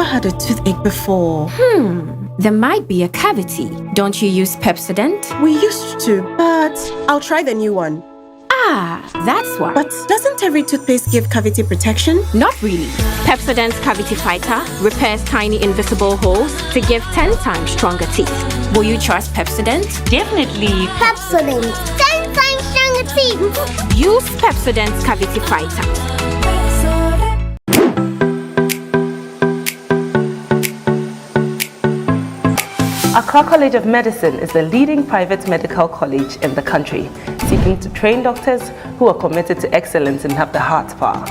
Had a toothache before. There might be a cavity. Don't you use Pepsodent? We used to, but I'll try the new one. Ah, that's why. But doesn't every toothpaste give cavity protection? Not really. Pepsodent's Cavity Fighter repairs tiny invisible holes to give 10 times stronger teeth. Will you trust Pepsodent? Definitely. Pepsodent, 10 times stronger teeth. Use Pepsodent's Cavity Fighter. Accra College of Medicine is the leading private medical college in the country, seeking to train doctors who are committed to excellence and have the heart power.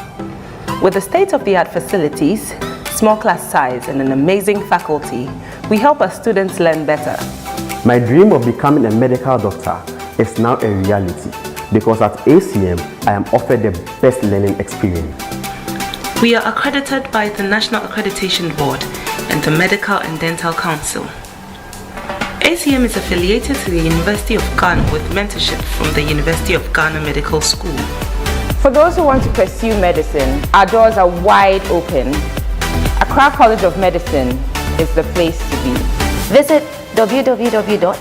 With the state-of-the-art facilities, small class size, and an amazing faculty, we help our students learn better. My dream of becoming a medical doctor is now a reality because at ACM, I am offered the best learning experience. We are accredited by the National Accreditation Board and the Medical and Dental Council. ACM is affiliated to the University of Ghana with mentorship from the University of Ghana Medical School. For those who want to pursue medicine, our doors are wide open. Accra College of Medicine is the place to be. Visit www.acm.edu.gh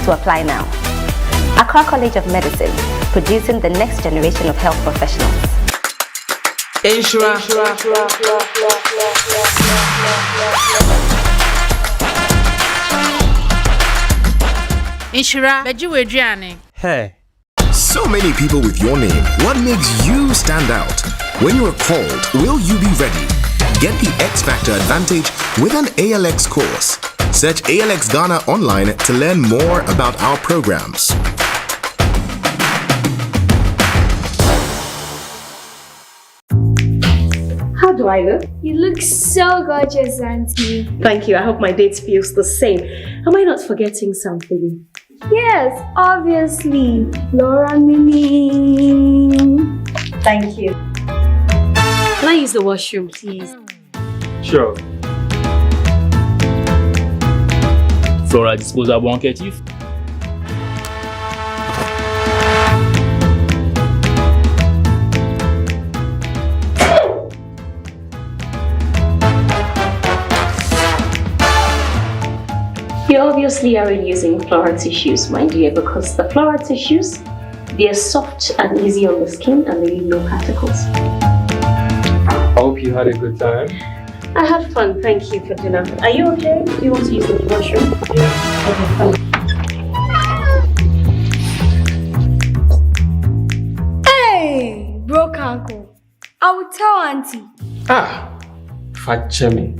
to apply now. Accra College of Medicine, producing the next generation of health professionals. Hey. So many people with your name. What makes you stand out? When you are called, will you be ready? Get the X Factor advantage with an ALX course. Search ALX Ghana online to learn more about our programs. How do I look? You look so gorgeous, Auntie. Thank you. I hope my date feels the same. Am I not forgetting something? Yes, obviously. Laura Mimi. Thank you. Can I use the washroom, please? Sure. Flora disposable handkerchief. You obviously aren't using Flora tissues, my dear, because the Flora tissues, they are soft and easy on the skin and they leave no particles. I hope you had a good time. I had fun, thank you for dinner. Are you okay? Do you want to use the washroom? Yeah. Okay, fine. Hey, broke uncle. I will tell Auntie. Fat Chemi.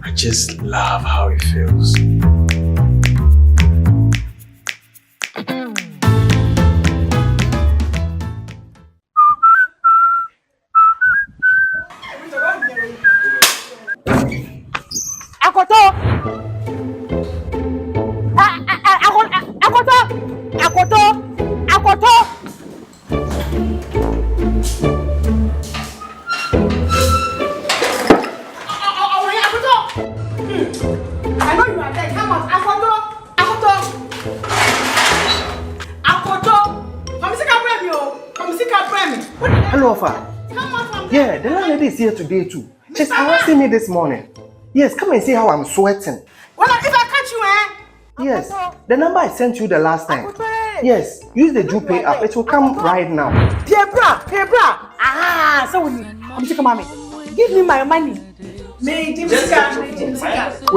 I just love how it feels. Hello, Alpha. Yeah, the landlady is here today too. She's harassing me this morning. Yes, come and see how I'm sweating. Well, if I catch you, Yes, the number I sent you the last time. Yes, use the Pay app. It will come right now. Hey, bra. So give me my money. We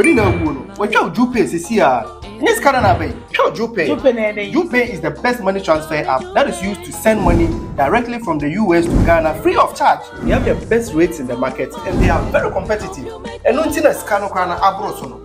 didn't know what you Pay is here. Yes, Canada Bay. know JuPay? JuPay is the best money transfer app that is used to send money directly from the US to Ghana free of charge. They have the best rates in the market and they are very competitive. And no thing is cano crana abrosono.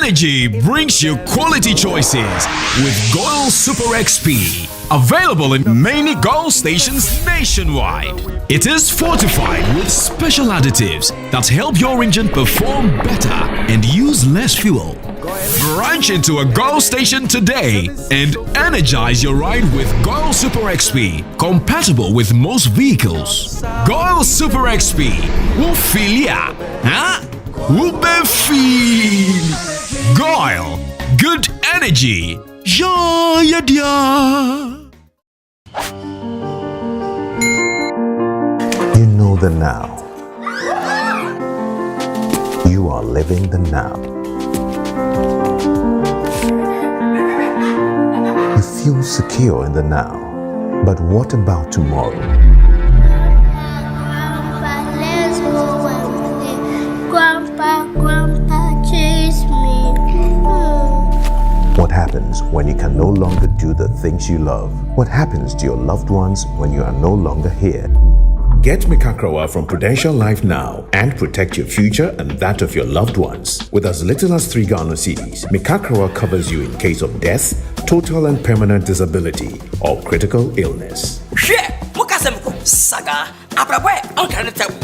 Energy brings you quality choices with Goil Super XP. Available in many Goil stations nationwide. It is fortified with special additives that help your engine perform better and use less fuel. Branch into a Goil station today and energize your ride with Goil Super XP, compatible with most vehicles. Goil Super XP will feel ya, huh? Will be feel. Goil, good energy. Ja, ja, ja. You know the now. You are living the now. You feel secure in the now. But what about tomorrow? Grandpa, chase me. What happens when you can no longer do the things you love? What happens to your loved ones when you are no longer here? Get Mikakrawa from Prudential Life now and protect your future and that of your loved ones. With as little as 3 Ghana cedis, Mikakrawa covers you in case of death, total and permanent disability, or critical illness. Saga, Abraboy, Uncle Tabu,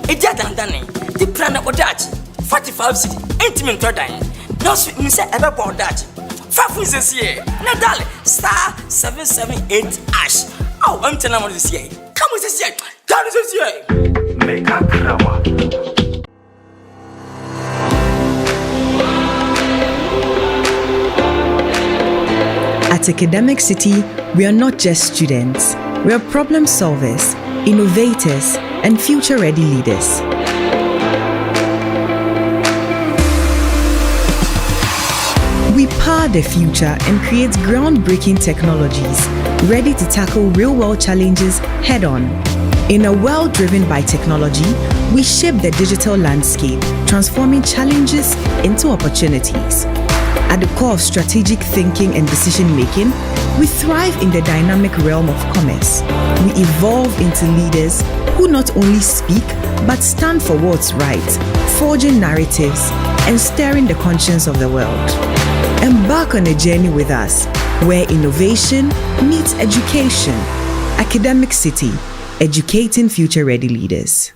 a dead and Danny, the plan of Dutch, 45 city, intimate dying. No sweet Miss ever bought that. 5 weeks this year, Nadal, star 778 ash. Oh, I'm telling you this year. Come with this year, down this year. Make up At Academic City, we are not just students. We are problem solvers, innovators, and future-ready leaders. We power the future and create groundbreaking technologies ready to tackle real-world challenges head-on. In a world driven by technology, we shape the digital landscape, transforming challenges into opportunities. At the core of strategic thinking and decision-making, we thrive in the dynamic realm of commerce. We evolve into leaders who not only speak, but stand for what's right, forging narratives and stirring the conscience of the world. Embark on a journey with us, where innovation meets education. Academic City, educating future-ready leaders.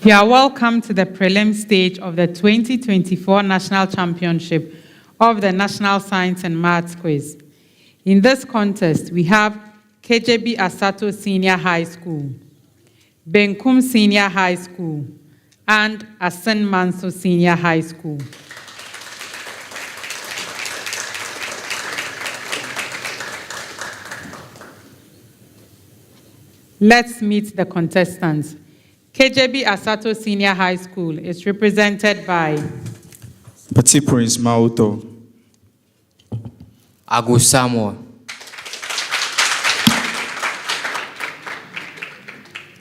You are welcome to the prelim stage of the 2024 National Championship of the National Science and Maths Quiz. In this contest, we have Kadjebi Asato Senior High School, Benkum Senior High School, and Assin Manso Senior High School. Let's meet the contestants. Kadjebi Asato Senior High School is represented by Petit Prince Mauto, Agu Samuel.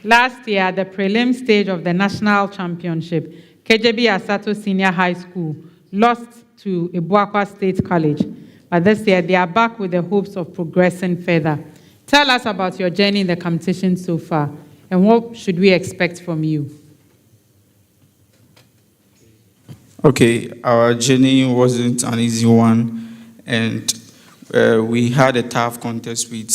Last year, at the prelim stage of the national championship, Kadjebi Asato Senior High School lost to Ibuakwa State College, but this year they are back with the hopes of progressing further. Tell us about your journey in the competition so far, and what should we expect from you? Okay, our journey wasn't an easy one, and we had a tough contest with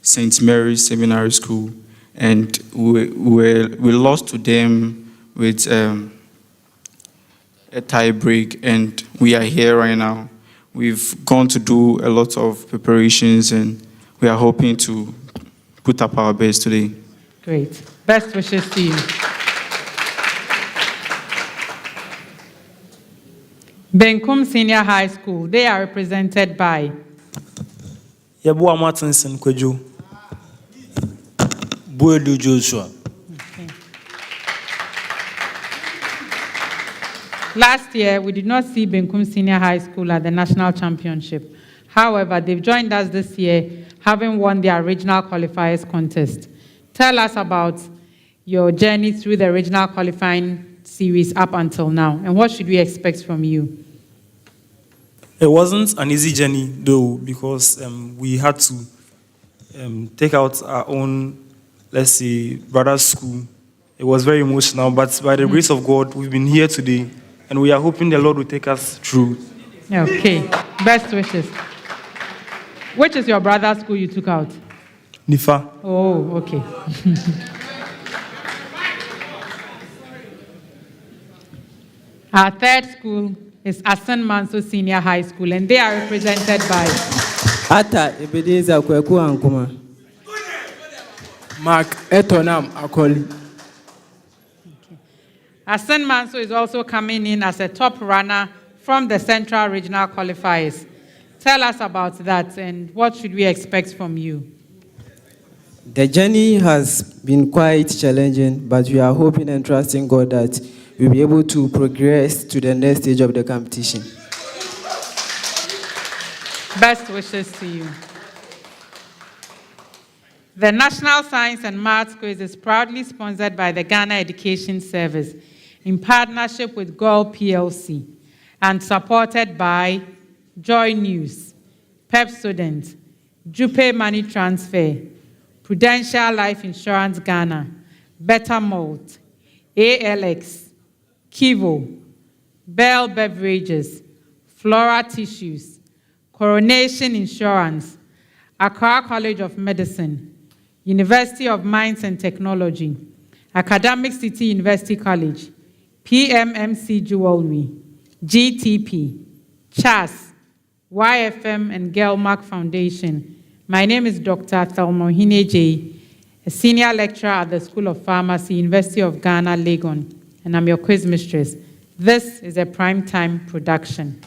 St. Mary's Seminary School, and we lost to them with a tie break, and we are here right now. We've gone to do a lot of preparations, and we are hoping to put up our best today. Great. Best wishes to you. Benkum Senior High School, they are represented by Yabua Martinson Kweju, Buedu Joshua. Last year, we did not see Benkum Senior High School at the National Championship. However, they've joined us this year, having won their regional qualifiers contest. Tell us about your journey through the regional qualifying series up until now, and what should we expect from you? It wasn't an easy journey, though, because we had to take out our own, let's say, brother's school. It was very emotional, but by the grace of God, we've been here today, and we are hoping the Lord will take us through. Okay, best wishes. Which is your brother's school you took out? Nifa. Oh, okay. Our third school is Assin Manso Senior High School, and they are represented by Ata Ebenezer Kweku Ankuma, Mark Etonam Akoli. Assin Manso is also coming in as a top runner from the Central Regional Qualifiers. Tell us about that, and what should we expect from you? The journey has been quite challenging, but we are hoping and trusting God that we'll be able to progress to the next stage of the competition. Best wishes to you. The National Science and Maths Quiz is proudly sponsored by the Ghana Education Service in partnership with GOL PLC and supported by Joy News, Pepsodent, Jupe Money Transfer, Prudential Life Insurance Ghana, Better Malt, ALX, Kivo, Bell Beverages, Flora Tissues, Coronation Insurance, Accra College of Medicine, University of Mines and Technology, Academic City University College, PMMC Jewelry, GTP, CHAS, YFM and Gelmark Foundation, My name is Dr. Thelma Hineje, a senior lecturer at the School of Pharmacy, University of Ghana, Legon, and I'm your quiz mistress. This is a primetime production.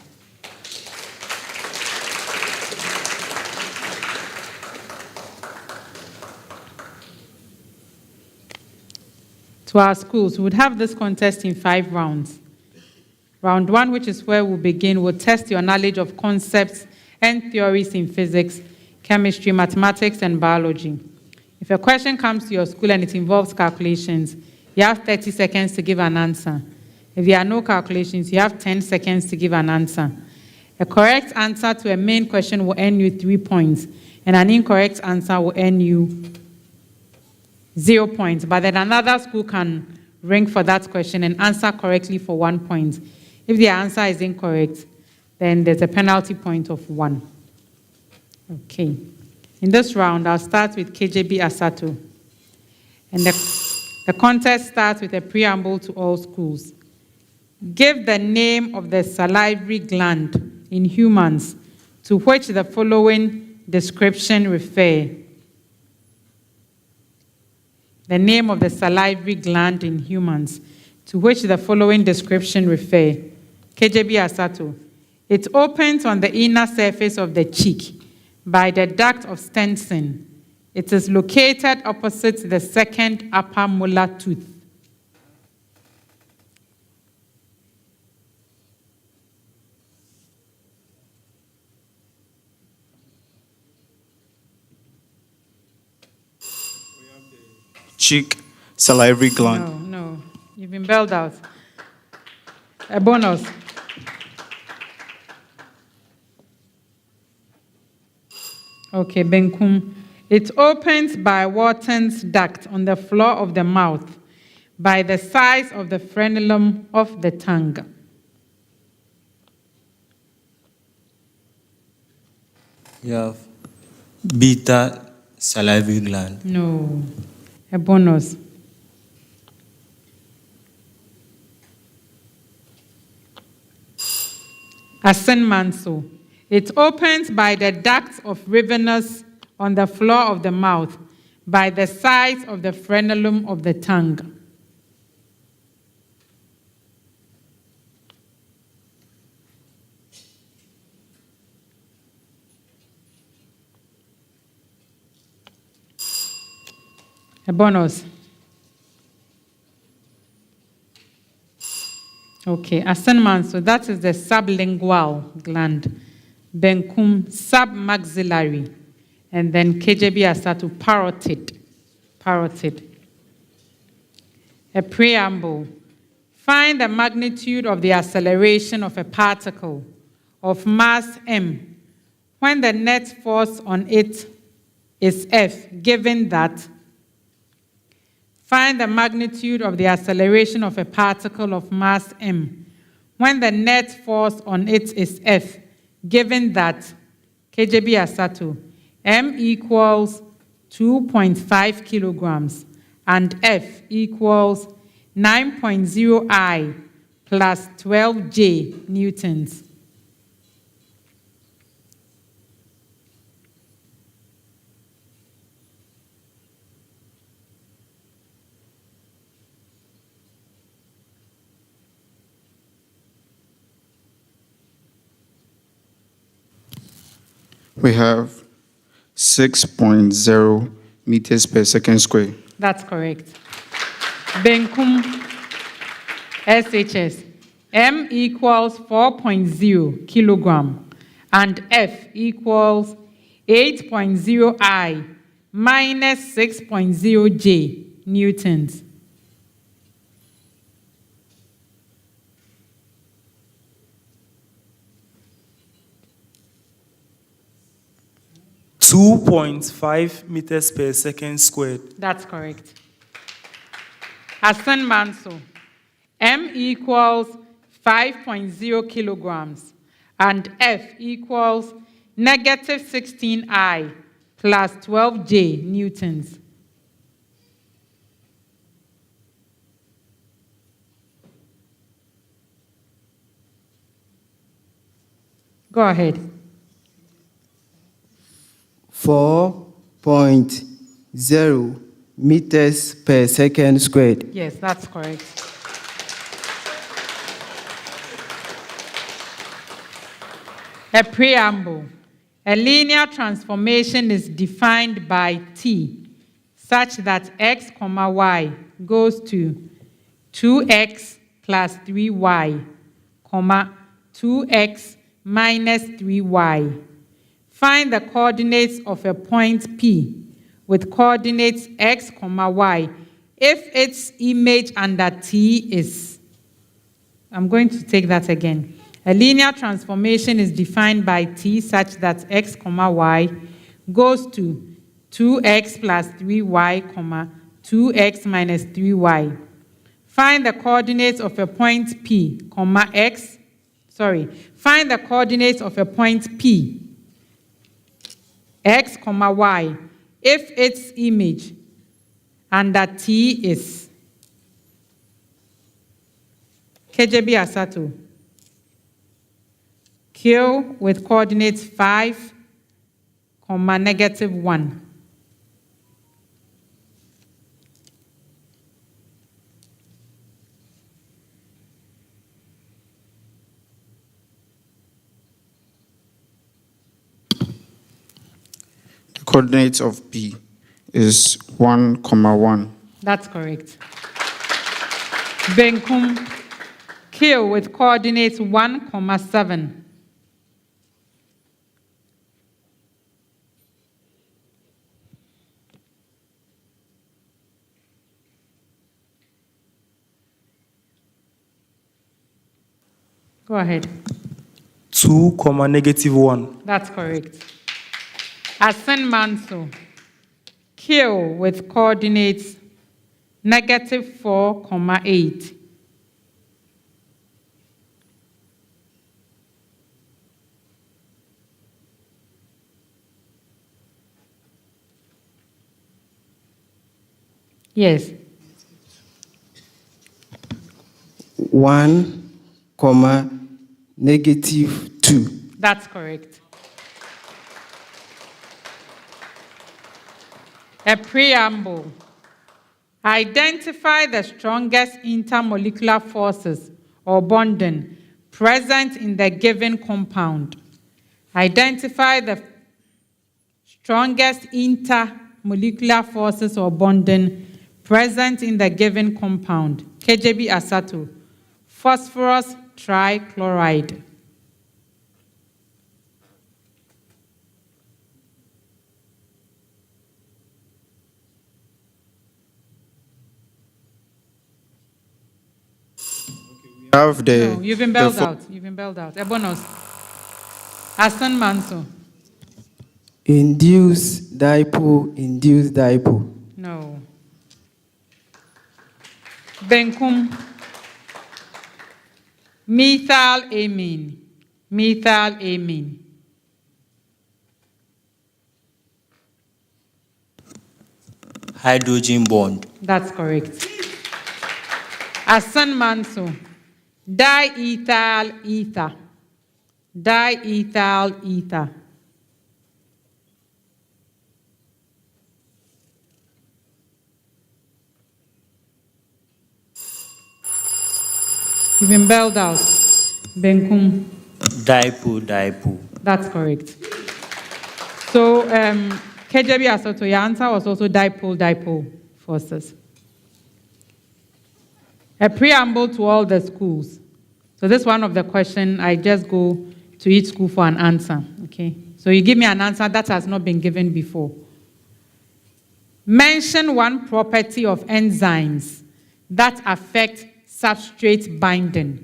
To our schools, we would have this contest in 5 rounds. Round 1, which is where we'll begin, will test your knowledge of concepts and theories in physics, chemistry, mathematics, and biology. If a question comes to your school and it involves calculations, you have 30 seconds to give an answer. If there are no calculations, you have 10 seconds to give an answer. A correct answer to a main question will earn you 3 points, and an incorrect answer will earn you 0 points. But then another school can ring for that question and answer correctly for 1 point. If the answer is incorrect, then there's a penalty point of 1. Okay. In this round, I'll start with Kadjebi Asato. And the contest starts with a preamble to all schools. Give the name of the salivary gland in humans to which the following description refer. The name of the salivary gland in humans to which the following description refer. Kadjebi Asato. It opens on the inner surface of the cheek by the duct of Stenson. It is located opposite the second upper molar tooth. Cheek, salivary gland. No, you've been bailed out. A bonus. Okay, Benkum. It opens by Wharton's duct on the floor of the mouth by the size of the frenulum of the tongue. You have beta salivary gland. No. A bonus. Assin Manso. It opens by the ducts of Rivenus on the floor of the mouth by the size of the frenulum of the tongue. A bonus. Okay, Assin Manso, that is the sublingual gland. Benkum submaxillary. And then Kadjebi Asato parotid. Parotid. A preamble. Find the magnitude of the acceleration of a particle of mass m when the net force on it is F, given that. Find the magnitude of the acceleration of a particle of mass m when the net force on it is F, given that Kadjebi Asato, m equals 2.5 kilograms and F equals 9.0 I plus 12 J newtons. We have 6.0 meters per second square. That's correct. Benkum SHS. M equals 4.0 kilogram and F equals 8.0 I minus 6.0 J newtons. .5 meters per second squared. That's correct. Assin Manso. M equals 5.0 kilograms and F equals negative 16 I plus 12 J newtons. Go ahead. 4.0 meters per second squared. Yes, that's correct. A preamble. A linear transformation is defined by T such that x, y goes to 2x plus 3y, 2x minus 3y. Find the coordinates of a point P with coordinates x, y if its image under T is. I'm going to take that again. A linear transformation is defined by T such that x, y goes to 2x plus 3y, 2x minus 3y. Find the coordinates of a point P, find the coordinates of a point P, x, y, if its image under T is. Kadjebi Asato. Q with coordinates 5, -1. The coordinates of P is 1, 1. That's correct. Benkum Q with coordinates 1, 7. Go ahead. 2, -1. That's correct. Assin Manso. Q with coordinates -4, 8. Yes. 1, -2. That's correct. A preamble. Identify the strongest intermolecular forces or bonding present in the given compound. Identify the strongest intermolecular forces or bonding present in the given compound. Kadjebi Asato. Phosphorus trichloride. Have the, no, you've been bailed out. You've been bailed out. A bonus. Assin Manso. Induce dipole. No. Benkum. Methylamine. Hydrogen bond. That's correct. Assin Manso. Diethyl ether. You've been bailed out. Benkum. Dipole. That's correct. So, Kadjebi Asato, your answer was also dipole forces. A preamble to all the schools. So this is one of the questions. I just go to each school for an answer. Okay. So you give me an answer that has not been given before. Mention one property of enzymes that affect substrate binding.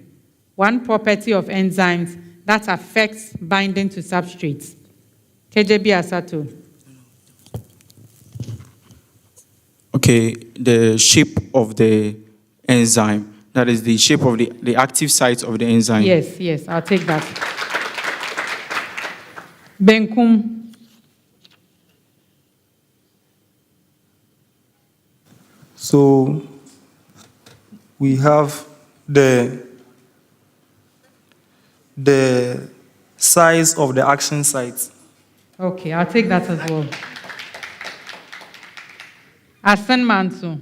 One property of enzymes that affects binding to substrates. Kadjebi Asato. Okay, the shape of the enzyme. That is the shape of the active site of the enzyme. Yes, I'll take that. Benkum. So we have the size of the action site. Okay, I'll take that as well. Assin Manso.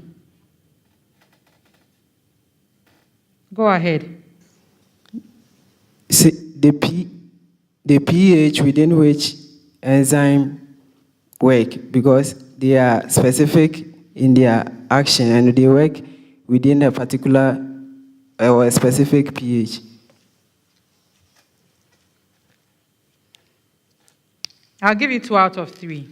Go ahead. See, the pH within which enzyme work, because they are specific in their action and they work within a particular or a specific pH. I'll give you 2 out of 3.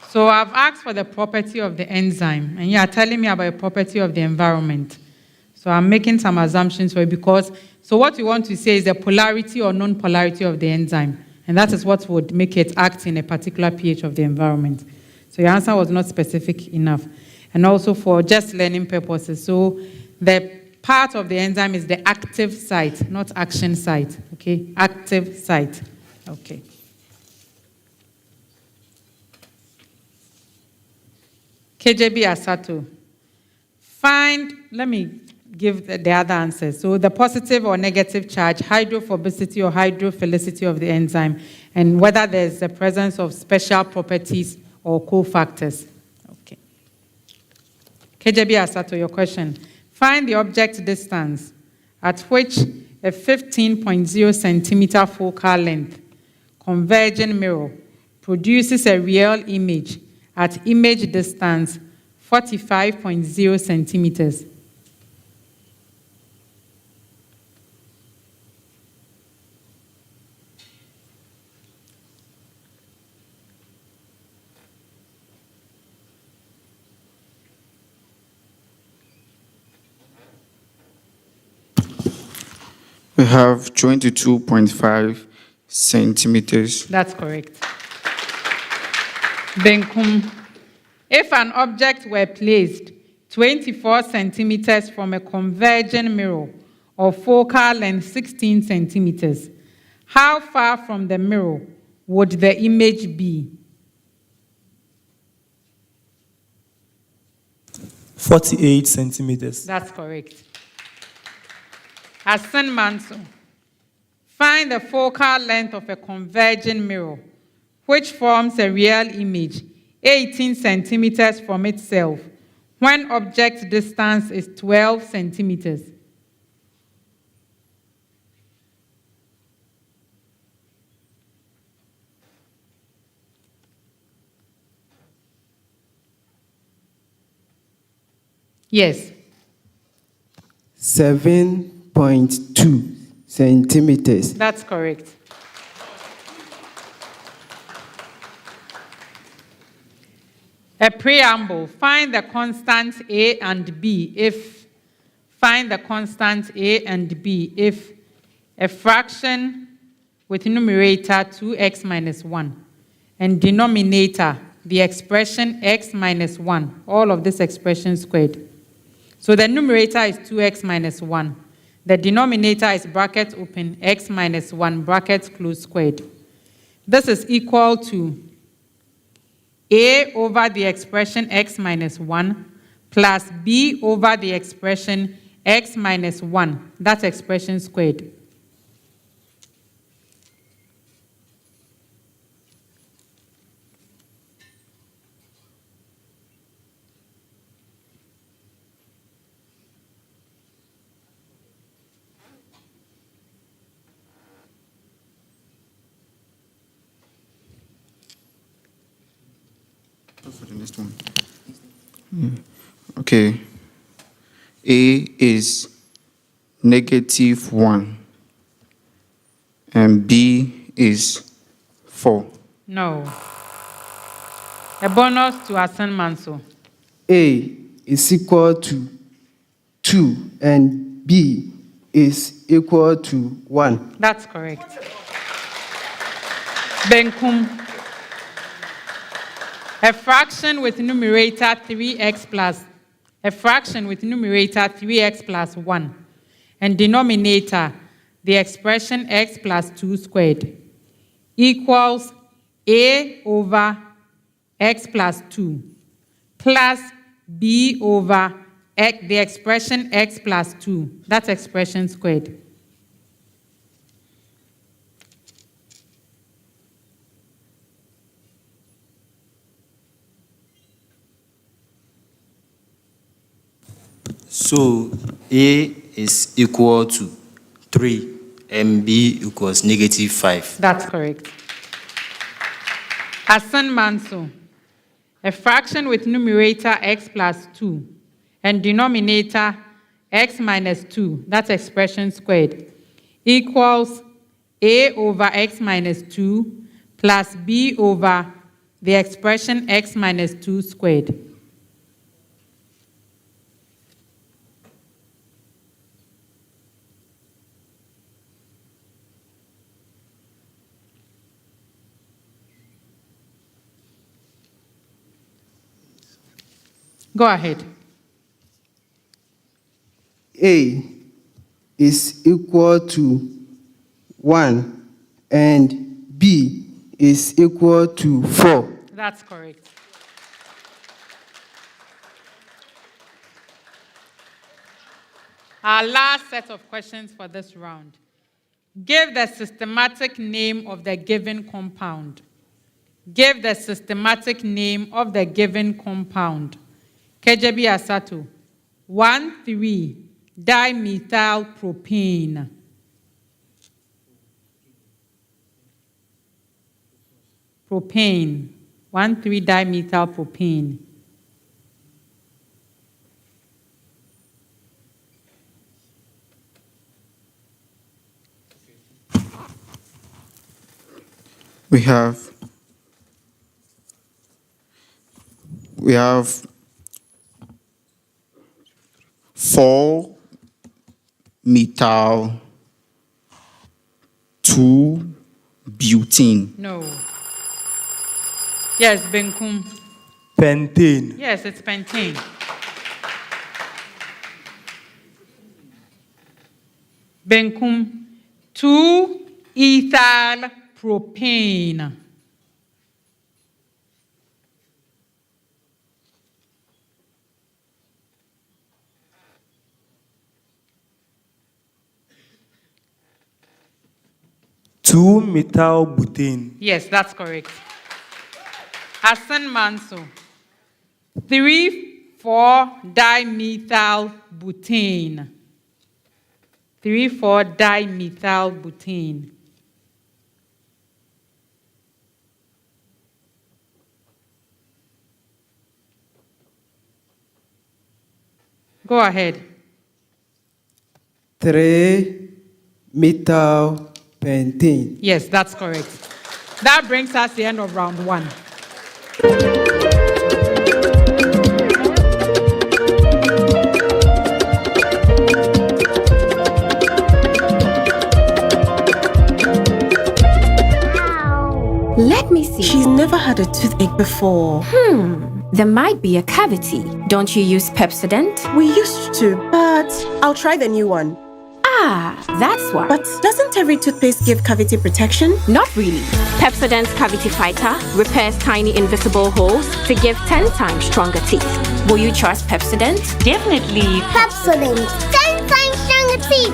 So I've asked for the property of the enzyme, and you are telling me about a property of the environment. So I'm making some assumptions for you because, so what you want to say is the polarity or non-polarity of the enzyme, and that is what would make it act in a particular pH of the environment. So your answer was not specific enough. And also for just learning purposes, so the part of the enzyme is the active site, not action site, okay? Active site, okay. Kadjebi Asato. Find, let me give the other answers. So the positive or negative charge, hydrophobicity or hydrophilicity of the enzyme, and whether there's the presence of special properties or cofactors. Okay. Kadjebi Asato, your question. Find the object distance at which a 15.0 centimeter focal length converging mirror produces a real image at image distance 45.0 centimeters. We have 22.5 centimeters. That's correct. Benkum. If an object were placed 24 centimeters from a converging mirror of focal length 16 centimeters, how far from the mirror would the image be? 48 centimeters. That's correct. Assin Manso. Find the focal length of a converging mirror, which forms a real image 18 centimeters from itself, when object distance is 12 centimeters. Yes. 7.2 centimeters. That's correct. A preamble. Find the constants A and B if a fraction with numerator 2x minus 1 and denominator the expression x minus 1, all of this expression squared. So the numerator is 2x minus 1. The denominator is bracket open, x minus 1, bracket close squared. This is equal to A over the expression x minus 1 plus B over the expression x minus 1, that expression squared. For the next one. Okay. A is -1 and B is 4. No. A bonus to Assin Manso. A is equal to 2 and B is equal to 1. That's correct. Benkum. A fraction with numerator 3x plus 1 and denominator the expression x plus 2 squared equals A over x plus 2 plus B over x, the expression x plus 2, that's expression squared. So A is equal to 3 and B equals -5. That's correct. Assin Manso. A fraction with numerator x plus 2 and denominator x minus 2, that's expression squared, equals A over x minus 2 plus B over the expression x minus 2 squared. Go ahead. A is equal to 1 and B is equal to 4. That's correct. Our last set of questions for this round. Give the systematic name of the given compound. Give the systematic name of the given compound. Kadjebi Asato, 1,3-dimethylpropane. Propane, 1,3-dimethylpropane. We have 4-methyl-2-butene. No. Yes, Benkum. Pentane. Yes, it's pentane. Benkum, 2-ethyl-propane. Two-methyl-butane. Yes, that's correct. Assin Manso, 3,4-dimethylbutane. 3,4-dimethylbutane. Go ahead. 3-methyl-pentane. Yes, that's correct. That brings us to the end of round 1. Let me see. She's never had a toothache before. There might be a cavity. Don't you use Pepsodent? We used to, but I'll try the new one. Ah, that's why. But doesn't every toothpaste give cavity protection? Not really. Pepsodent's Cavity Fighter repairs tiny invisible holes to give 10 times stronger teeth. Will you trust Pepsodent? Definitely. Pepsodent. 10 times stronger teeth.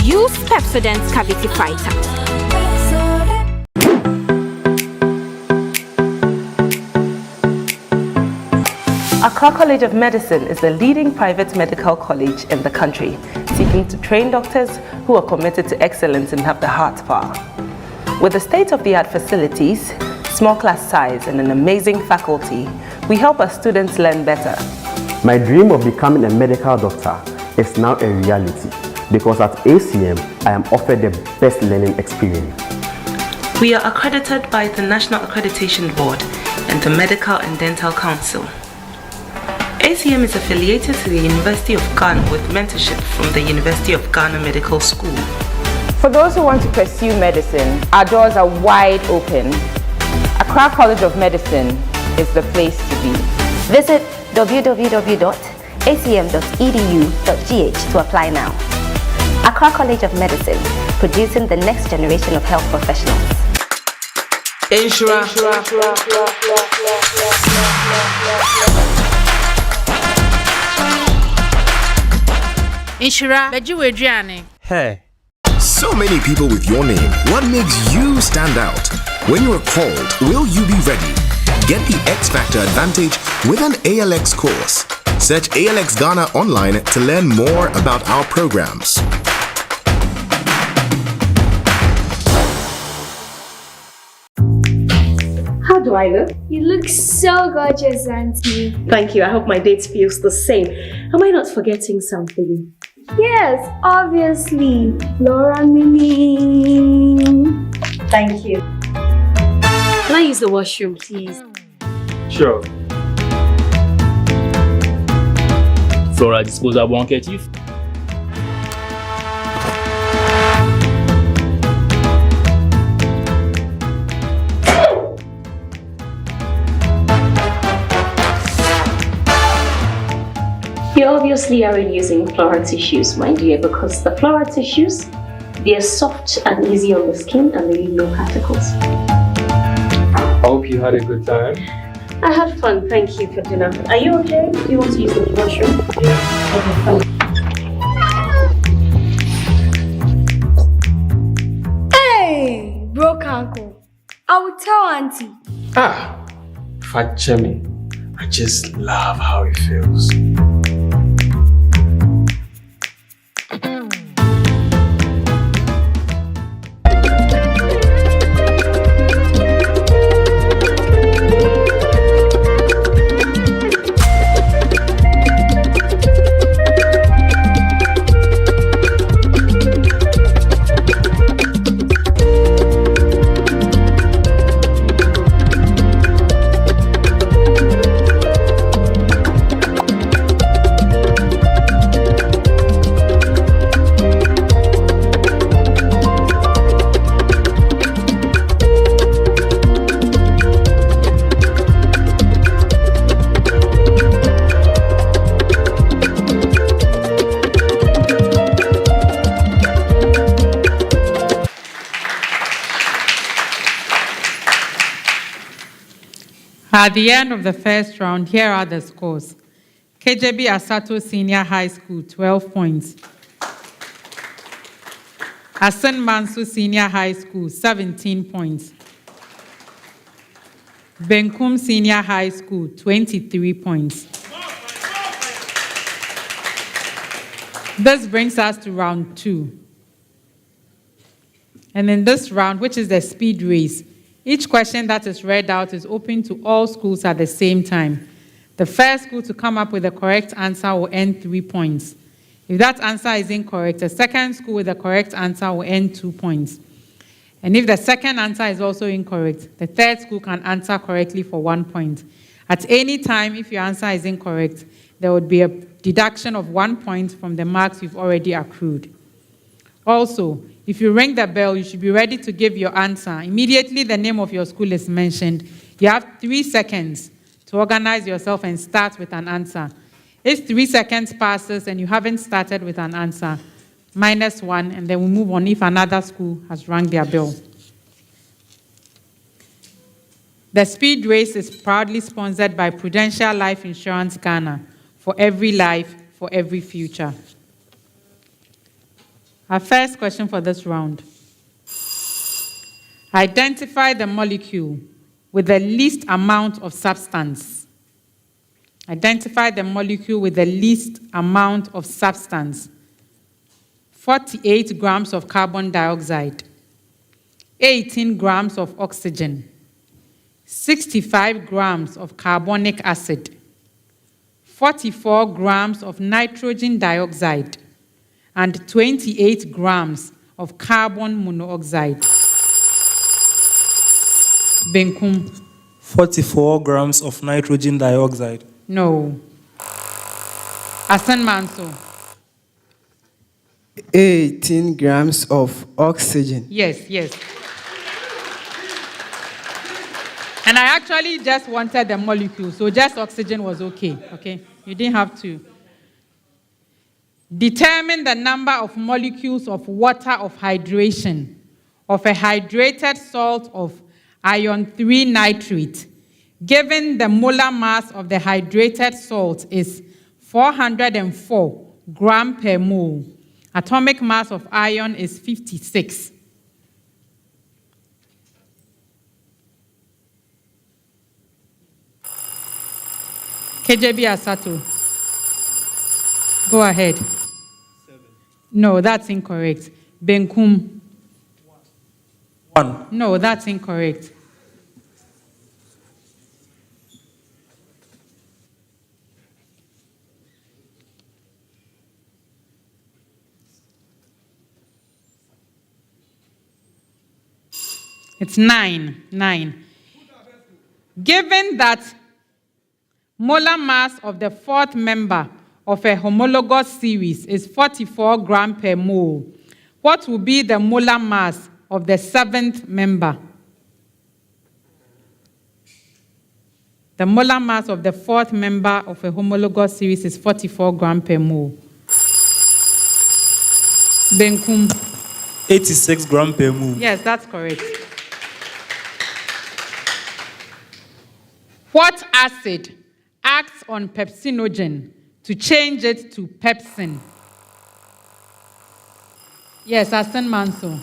Use Pepsodent's Cavity Fighter. Accra College of Medicine is the leading private medical college in the country, seeking to train doctors who are committed to excellence and have the heart power. With the state-of-the-art facilities, small class size, and an amazing faculty, we help our students learn better. My dream of becoming a medical doctor is now a reality because at ACM, I am offered the best learning experience. We are accredited by the National Accreditation Board and the Medical and Dental Council. ACM is affiliated to the University of Ghana with mentorship from the University of Ghana Medical School. For those who want to pursue medicine, our doors are wide open. Accra College of Medicine is the place to be. Visit www.acm.edu.gh to apply now. Accra College of Medicine, producing the next generation of health professionals. Inshira, Bejuwe. Hey. So many people with your name. What makes you stand out? When you are called, will you be ready? Get the X Factor advantage with an ALX course. Search ALX Ghana online to learn more about our programs. How do I look? You look so gorgeous, Auntie. Thank you. I hope my date feels the same. Am I not forgetting something? Yes, obviously. Laura Mini. Thank you. Can I use the washroom, please? Sure. Flora disposable handkerchief. You obviously aren't using Flora tissues, my dear, because the Flora tissues, they are soft and easy on the skin and they leave no particles. Hope you had a good time. I had fun, thank you for dinner. Are you okay? Do you want to use the washroom? Yeah. Hey, broke uncle. I will tell Auntie. Fat Chemi. I just love how it feels. At the end of the first round, here are the scores. Kadjebi Asato Senior High School, 12 points. Assin Manso Senior High School, 17 points. Benkum Senior High School, 23 points. This brings us to round 2. And in this round, which is the speed race, each question that is read out is open to all schools at the same time. The first school to come up with the correct answer will earn 3 points. If that answer is incorrect, the second school with the correct answer will earn 2 points. And if the second answer is also incorrect, the third school can answer correctly for 1 point. At any time, if your answer is incorrect, there would be a deduction of 1 point from the marks you've already accrued. Also, if you ring the bell, you should be ready to give your answer. Immediately the name of your school is mentioned. You have 3 seconds to organize yourself and start with an answer. If 3 seconds passes and you haven't started with an answer, -1, and then we move on if another school has rung their bell. The speed race is proudly sponsored by Prudential Life Insurance Ghana. For every life, for every future. Our first question for this round. Identify the molecule with the least amount of substance. Identify the molecule with the least amount of substance. 48 grams of carbon dioxide, 18 grams of oxygen, 65 grams of carbonic acid, 44 grams of nitrogen dioxide, and 28 grams of carbon monoxide. Benkum. 44 grams of nitrogen dioxide. No. Assin Manso. 18 grams of oxygen. Yes, yes. And I actually just wanted the molecule, so just oxygen was okay, okay? You didn't have to. Determine the number of molecules of water of hydration of a hydrated salt of iron 3 nitrate, given the molar mass of the hydrated salt is 404 gram per mole. Atomic mass of iron is 56. Kadjebi Asato. Go ahead. No, that's incorrect. Benkum. 1. No, that's incorrect. It's 9. 9. Given that molar mass of the fourth member of a homologous series is 44 grams per mole, what will be the molar mass of the seventh member? The molar mass of the fourth member of a homologous series is 44 grams per mole. Benkum. 86 grams per mole. Yes, that's correct. What acid acts on pepsinogen to change it to pepsin? Yes, Assin Manso.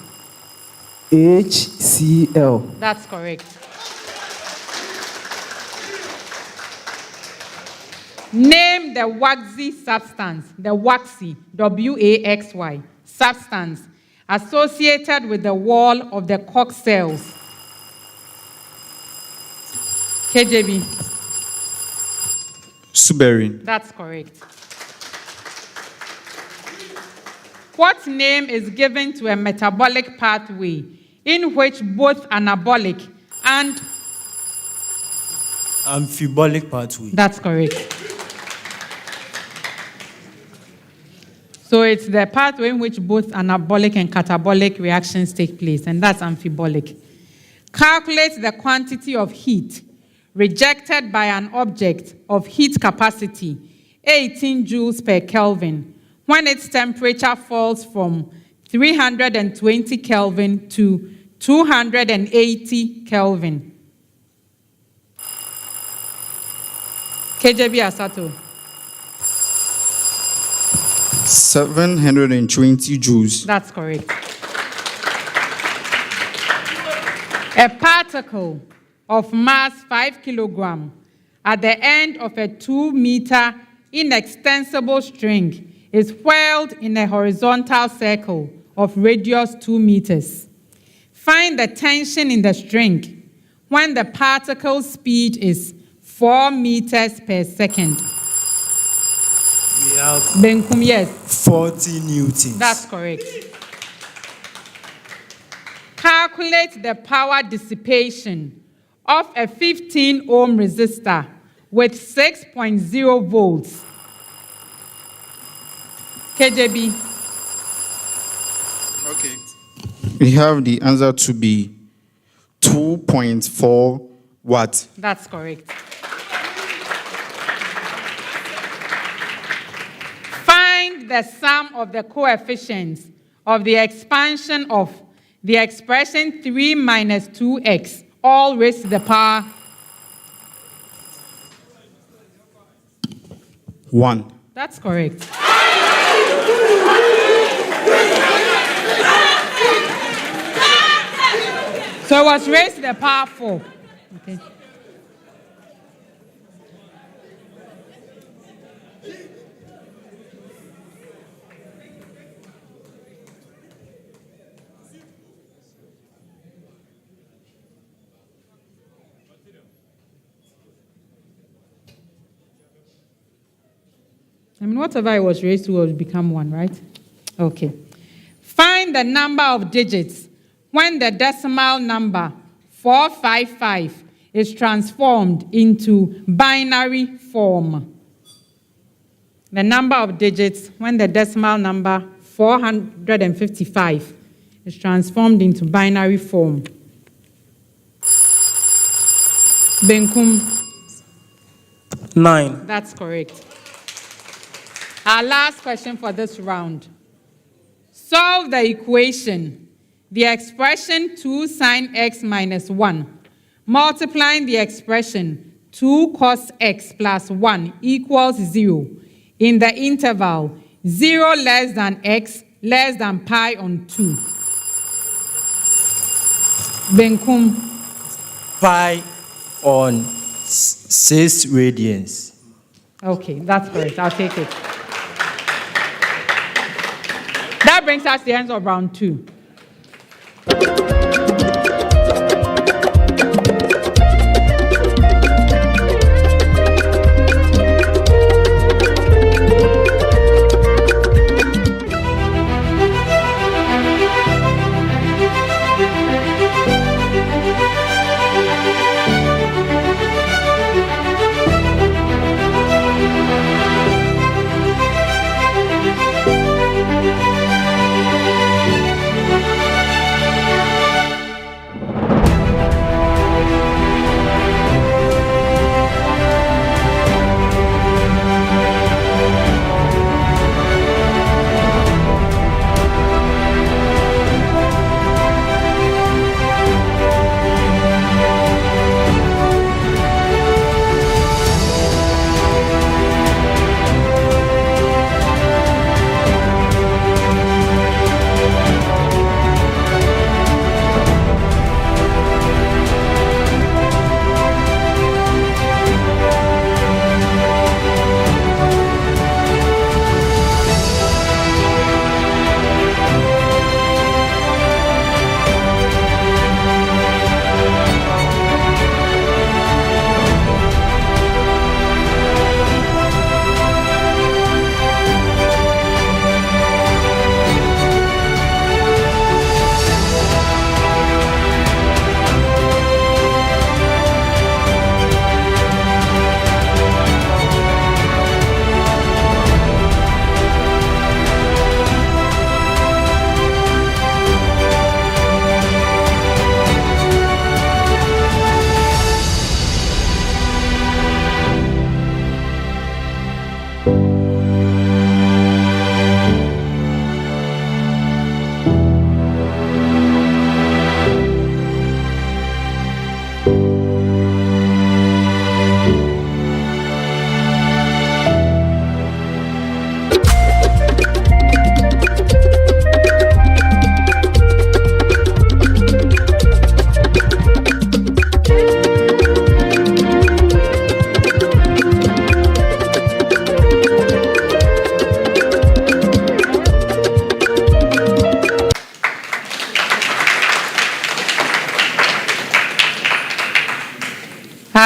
HCl. That's correct. Name the waxy substance, the waxy, W-A-X-Y, substance associated with the wall of the Koch cells. Kadjebi. Suberin. That's correct. What name is given to a metabolic pathway in which both anabolic and amphibolic pathway? That's correct. So it's the pathway in which both anabolic and catabolic reactions take place, and that's amphibolic. Calculate the quantity of heat rejected by an object of heat capacity 18 joules per Kelvin when its temperature falls from 320 Kelvin to 280 Kelvin. Kadjebi Asato. 720 joules. That's correct. A particle of mass 5 kilogram at the end of a 2-meter inextensible string is whirled in a horizontal circle of radius 2 meters. Find the tension in the string when the particle's speed is 4 meters per second. We have Benkum, yes. 40 newtons. That's correct. Calculate the power dissipation of a 15 ohm resistor with 6.0 volts. Kadjebi. Okay. We have the answer to be 2.4 watts. That's correct. Find the sum of the coefficients of the expansion of the expression 3 minus 2x, all raised to the power 1. That's correct. So it was raised to the power 4. Okay. I mean, whatever it was raised to will become 1, right? Okay. Find the number of digits when the decimal number 455 is transformed into binary form. The number of digits when the decimal number 455 is transformed into binary form. Benkum. 9. That's correct. Our last question for this round. Solve the equation, the expression 2 sine x minus 1, multiplying the expression 2 cos x plus 1 equals 0 in the interval 0 less than x less than pi on 2. Benkum. Pi on 6 radians. Okay, that's correct. I'll take it. brings us to the end of round 2.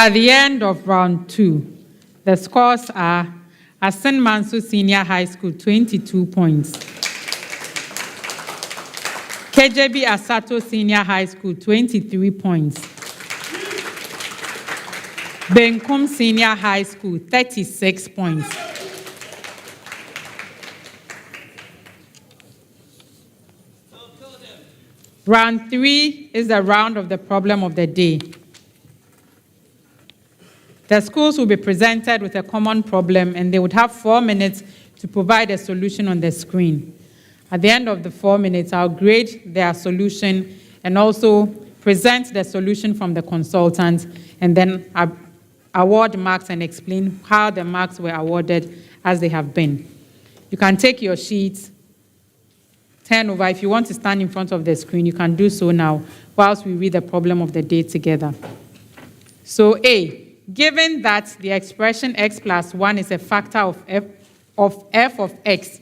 At the end of round 2, the scores are Assin Manso Senior High School, 22 points. Kadjebi Asato Senior High School, 23 points. Benkum Senior High School, 36 points. Round 3 is the round of the problem of the day. The schools will be presented with a common problem and they would have 4 minutes to provide a solution on the screen. At the end of the 4 minutes, I'll grade their solution and also present the solution from the consultant and then award marks and explain how the marks were awarded as they have been. You can take your sheets, turn over. If you want to stand in front of the screen, you can do so now whilst we read the problem of the day together. So A, given that the expression x plus 1 is a factor of f of x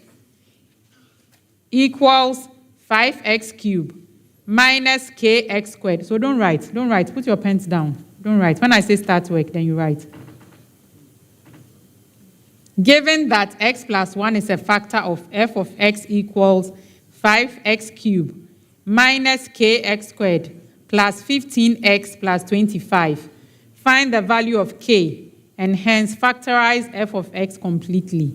equals 5x cubed minus kx squared. So don't write. Put your pens down. Don't write. When I say start work, then you write. Given that x plus 1 is a factor of f of x equals 5x cubed minus kx squared plus 15x plus 25. Find the value of k and hence factorize f of x completely.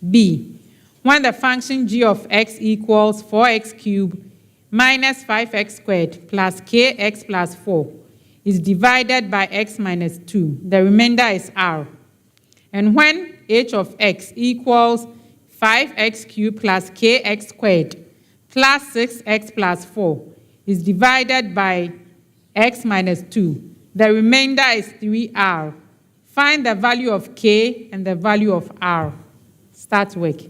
B, when the function g of x equals 4x cubed minus 5x squared plus kx plus 4 is divided by x minus 2, the remainder is r. And when h of x equals 5x cubed plus kx squared plus 6x plus 4 is divided by x minus 2, the remainder is 3r. Find the value of k and the value of r. Start work.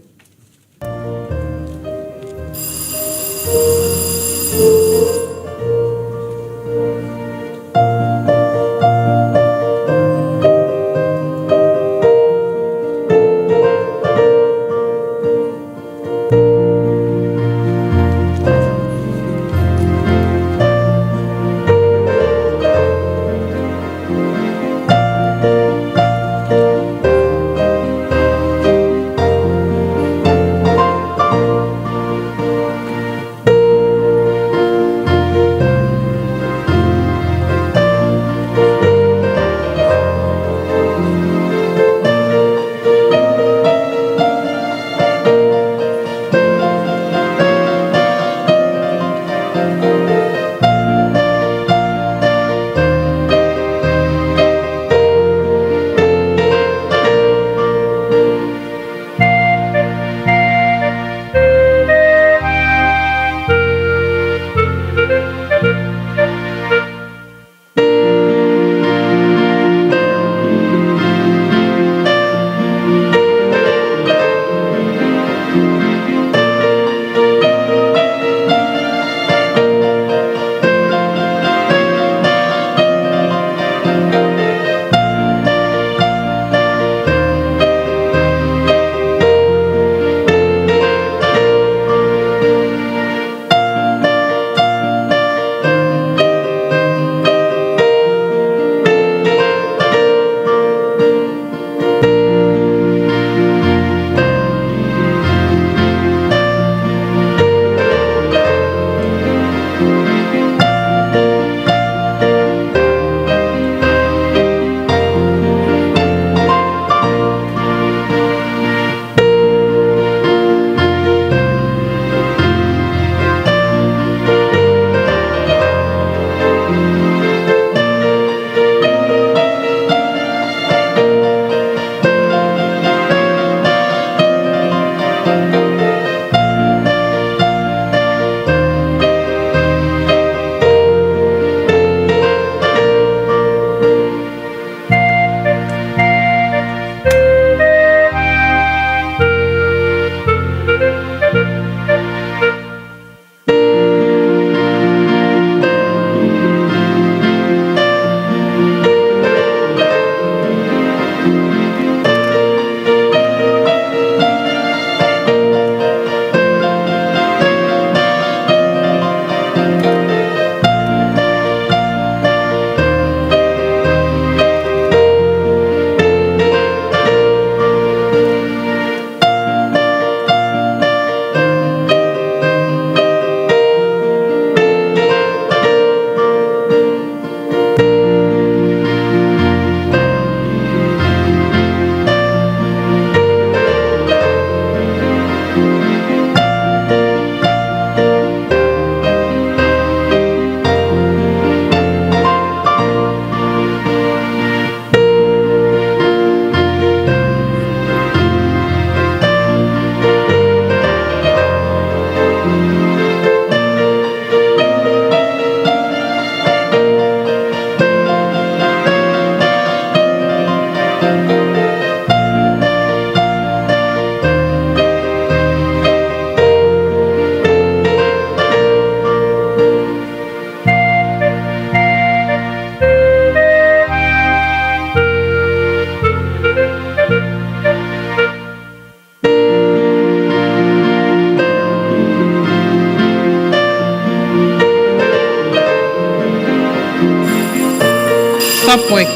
Stop work.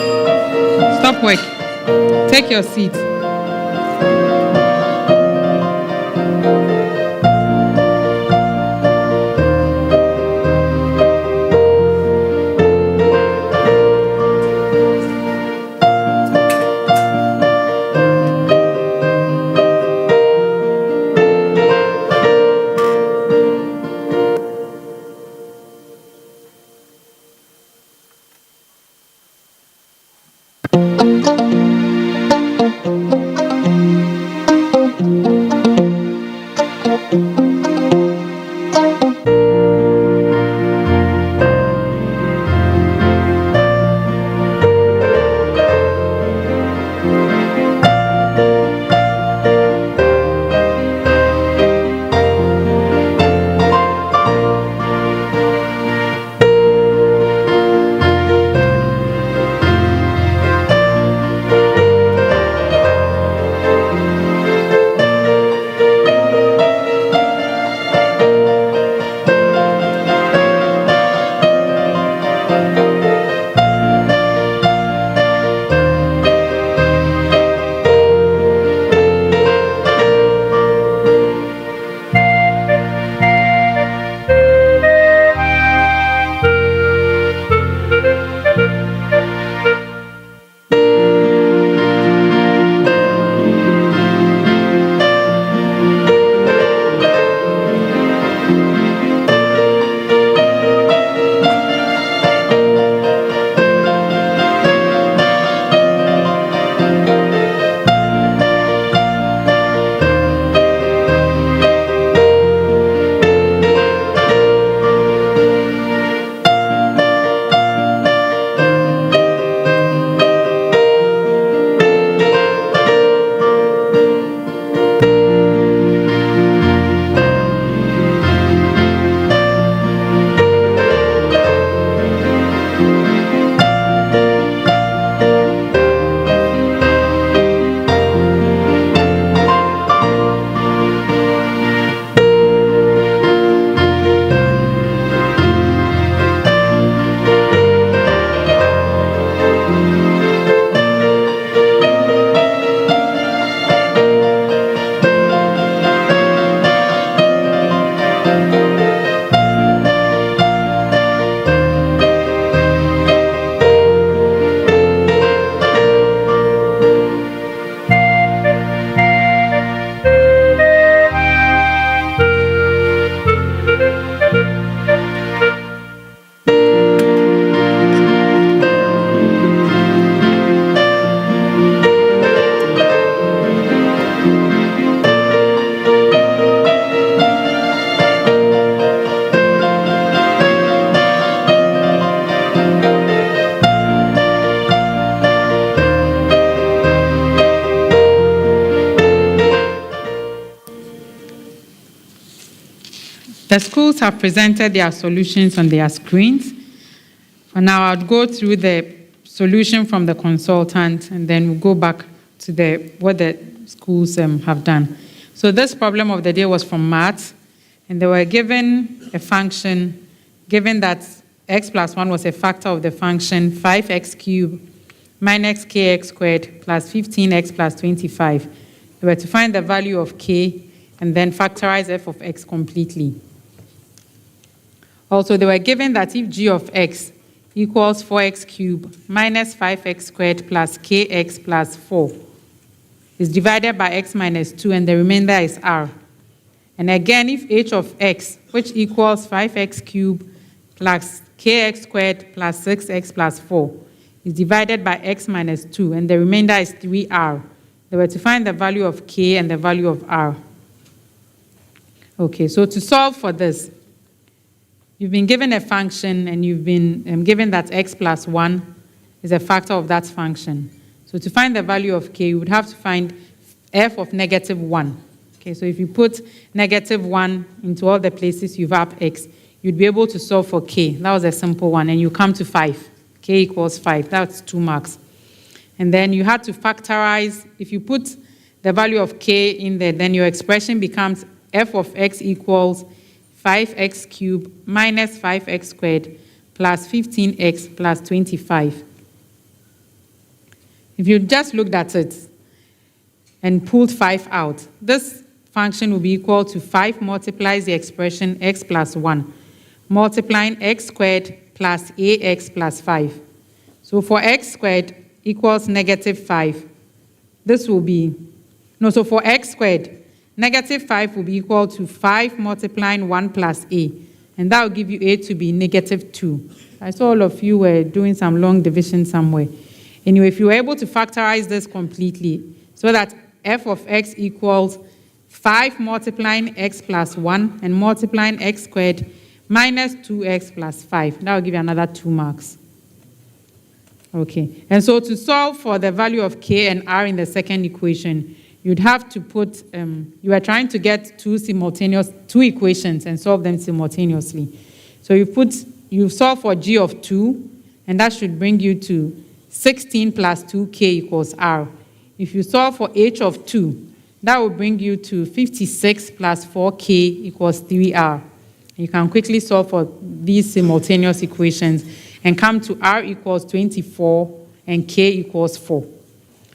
Stop work. Take your seat. The schools have presented their solutions on their screens. For now, I'll go through the solution from the consultant, and then we'll go back to what the schools have done. So this problem of the day was from maths, and they were given a function, given that x plus 1 was a factor of the function 5x cubed minus kx squared plus 15x plus 25. They were to find the value of k and then factorize f of x completely. Also, they were given that if g of x equals 4x cubed minus 5x squared plus kx plus 4 is divided by x minus 2 and the remainder is r. And again, if h of x, which equals 5x cubed plus kx squared plus 6x plus 4, is divided by x minus 2 and the remainder is 3r, they were to find the value of k and the value of r. Okay, so to solve for this, you've been given a function and you've been given that x plus 1 is a factor of that function. So to find the value of k, you would have to find f of negative 1. Okay, so if you put negative 1 into all the places you have x, you'd be able to solve for k. That was a simple one, and you come to 5. K equals 5. That's 2 marks. And then you had to factorize. If you put the value of k in there, then your expression becomes f of x equals 5x cubed minus 5x squared plus 15x plus 25. If you just looked at it and pulled 5 out, this function will be equal to 5 multiplies the expression x plus 1, multiplying x squared plus ax plus 5. So for x squared equals -5, this will be, no, so for x squared, -5 will be equal to 5 multiplying 1 plus a, and that will give you a to be -2. I saw all of you were doing some long division somewhere. Anyway, if you were able to factorize this completely, so that f of x equals 5 multiplying x plus 1 and multiplying x squared minus 2x plus 5, that will give you another 2 marks. Okay, and so to solve for the value of k and r in the second equation, you'd have to put, you are trying to get two equations and solve them simultaneously. So you solve for g of 2, and that should bring you to 16 plus 2k equals r. If you solve for h of 2, that will bring you to 56 plus 4k equals 3r. You can quickly solve for these simultaneous equations and come to r equals 24 and k equals 4.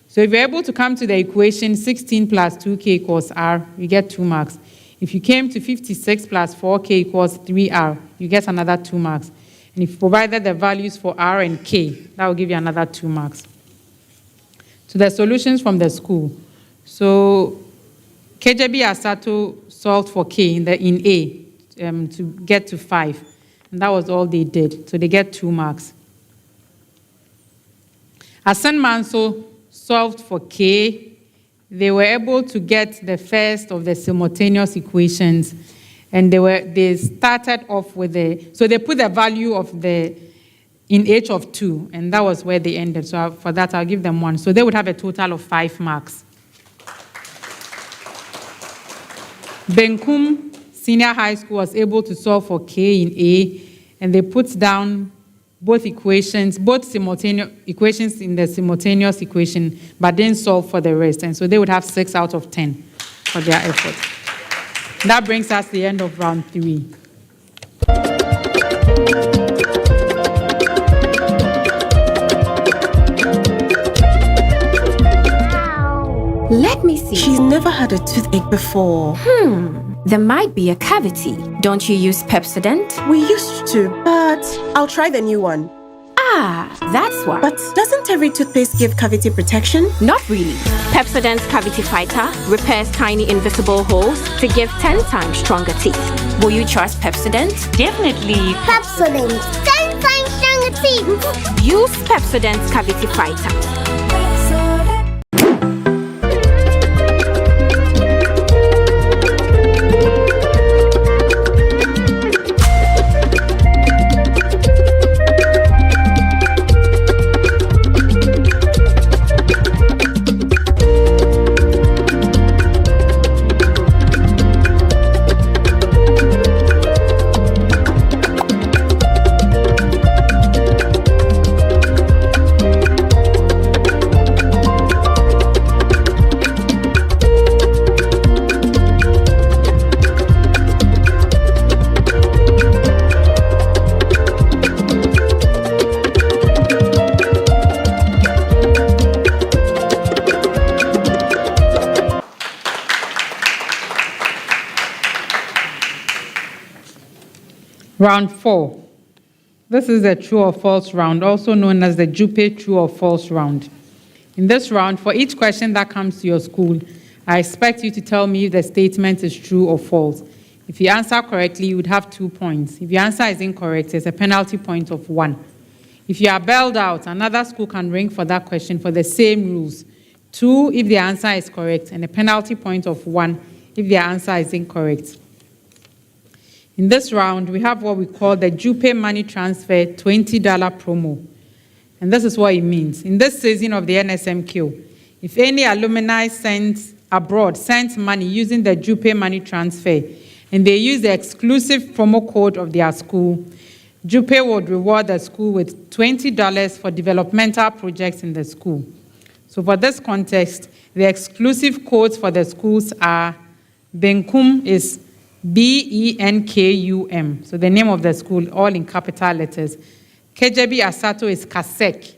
So if you're able to come to the equation 16 plus 2k equals r, you get 2 marks. If you came to 56 plus 4k equals 3r, you get another 2 marks. And if you provided the values for r and k, that will give you another 2 marks. So the solutions from the school. So Kadjebi Asato solved for k in A to get to 5. And that was all they did. So they get 2 marks. Assin Manso solved for k. They were able to get the first of the simultaneous equations, and they started off with so they put the value of in h of 2, and that was where they ended. So for that, I'll give them 1. So they would have a total of 5 marks. Benkum Senior High School was able to solve for k in A, and they put down both simultaneous equations in the simultaneous equation, but didn't solve for the rest. And so they would have 6 out of 10 for their effort. That brings us to the end of round 3. Let me see. She's never had a toothache before. There might be a cavity. Don't you use Pepsodent? We used to, but I'll try the new one. Ah, that's why. But doesn't every toothpaste give cavity protection? Not really. Pepsodent's Cavity Fighter repairs tiny invisible holes to give 10 times stronger teeth. Will you trust Pepsodent? Definitely. Pepsodent, 10 times stronger teeth. Use Pepsodent's Cavity Fighter. Round 4. This is the true or false round, also known as the Jupe true or false round. In this round, for each question that comes to your school, I expect you to tell me if the statement is true or false. If you answer correctly, you would have 2 points. If your answer is incorrect, there's a penalty point of 1. If you are bailed out, another school can ring for that question for the same rules. 2 if the answer is correct, and a penalty point of 1 if the answer is incorrect. In this round, we have what we call the Jupe Money Transfer $20 promo. And this is what it means. In this season of the NSMQ, if any alumni abroad sends money using the Jupe Money Transfer, and they use the exclusive promo code of their school, Jupe would reward the school with $20 for developmental projects in the school. So for this context, the exclusive codes for the schools are Benkum is Benkum. So the name of the school, all in capital letters. Kadjebi Asato is Kasek.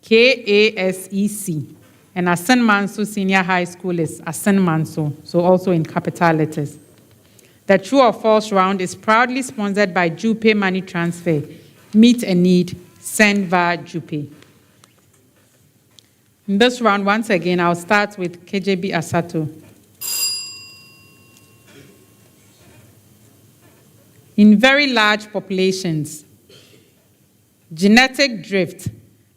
KASEC. And Assin Manso Senior High School is Assin Manso, so also in capital letters. The True or False round is proudly sponsored by Jupe Money Transfer. Meet a need, send via Jupe. In this round, once again, I'll start with Kadjebi Asato. In very large populations, genetic drift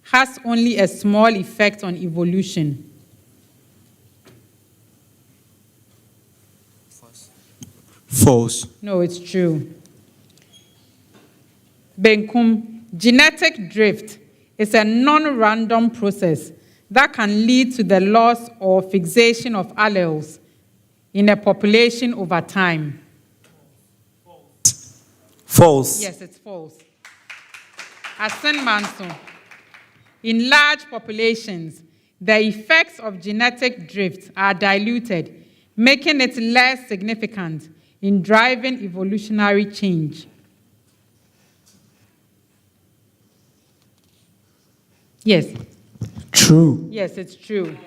has only a small effect on evolution. False. No, it's true. Benkum, genetic drift is a non-random process that can lead to the loss or fixation of alleles in a population over time. False. Yes, it's false. Assin Manso. In large populations, the effects of genetic drift are diluted, making it less significant in driving evolutionary change. Yes. True. Yes, it's true.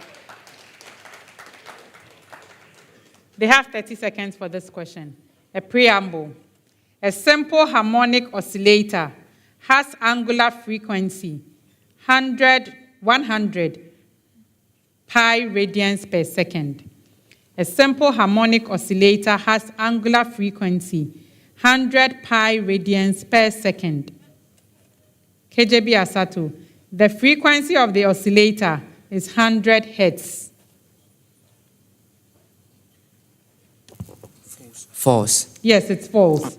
They have 30 seconds for this question. A preamble. A simple harmonic oscillator has angular frequency 100 pi radians per second. A simple harmonic oscillator has angular frequency 100 pi radians per second. Kadjebi Asato, the frequency of the oscillator is 100 hertz. False. Yes, it's false.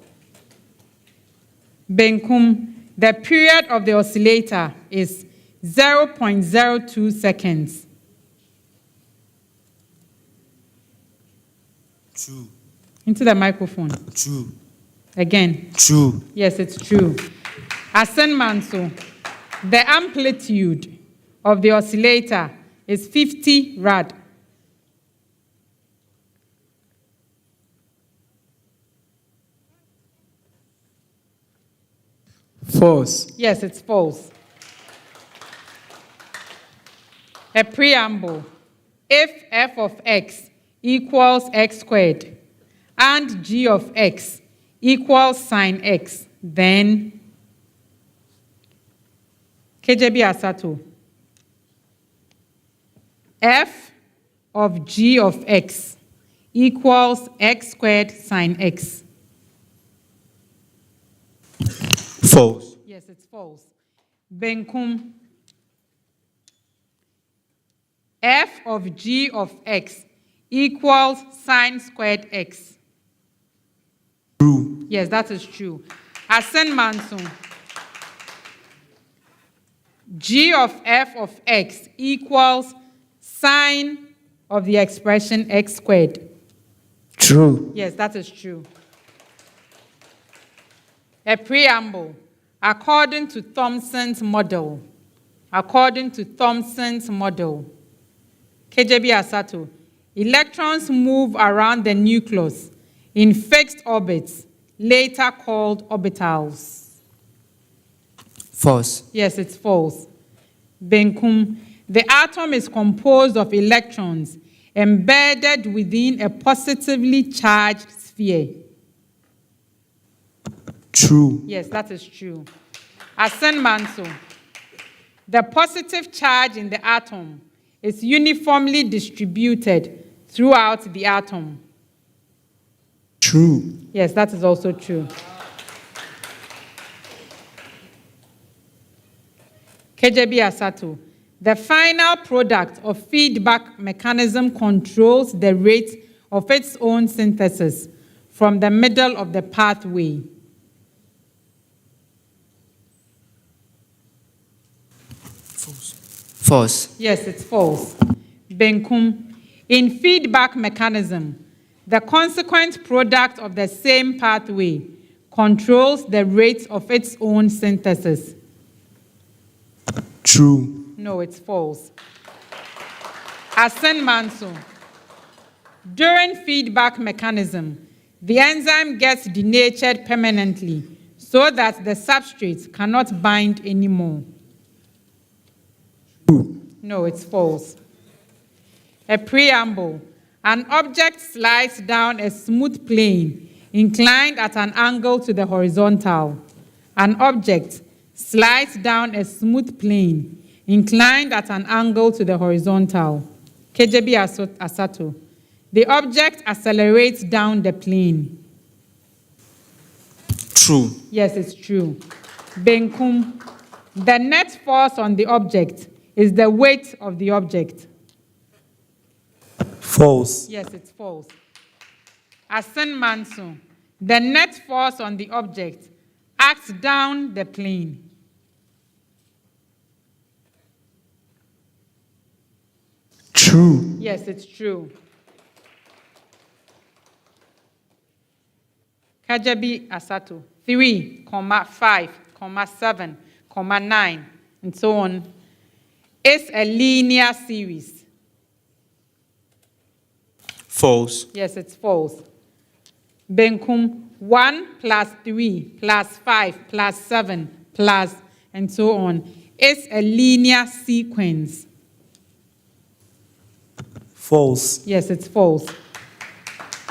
Benkum, the period of the oscillator is 0.02 seconds. True. Into the microphone. True. Again. True. Yes, it's true. Assin Manso, the amplitude of the oscillator is 50 rad. False. Yes, it's false. A preamble. If f of x equals x squared and g of x equals sine x, then Kadjebi Asato, f of g of x equals x squared sine x. False. Yes, it's false. Benkum, f of g of x equals sine squared x. True. Yes, that is true. Assin Manso, g of f of x equals sine of the expression x squared. True. Yes, that is true. A preamble. According to Thomson's model, Kadjebi Asato, electrons move around the nucleus in fixed orbits, later called orbitals. False. Yes, it's false. Benkum, the atom is composed of electrons embedded within a positively charged sphere. True. Yes, that is true. Assin Manso, the positive charge in the atom is uniformly distributed throughout the atom. True. Yes, that is also true. Kadjebi Asato, the final product of feedback mechanism controls the rate of its own synthesis from the middle of the pathway. False. Yes, it's false. Benkum, in feedback mechanism, the consequent product of the same pathway controls the rate of its own synthesis. True. No, it's false. Assin Manso, during feedback mechanism, the enzyme gets denatured permanently so that the substrate cannot bind anymore. No, it's false. A preamble. An object slides down a smooth plane, inclined at an angle to the horizontal. An object slides down a smooth plane, inclined at an angle to the horizontal. Kadjebi Asato. The object accelerates down the plane. True. Yes, it's true. Benkum. The net force on the object is the weight of the object. False. Yes, it's false. Assin Manso. The net force on the object acts down the plane. True. Yes, it's true. Kadjebi Asato. 3, 5, 7, 9, and so on. It's a linear series. False. Yes, it's false. Benkum. 1 plus 3 plus 5 plus 7 plus, and so on. It's a linear sequence. False. Yes, it's false.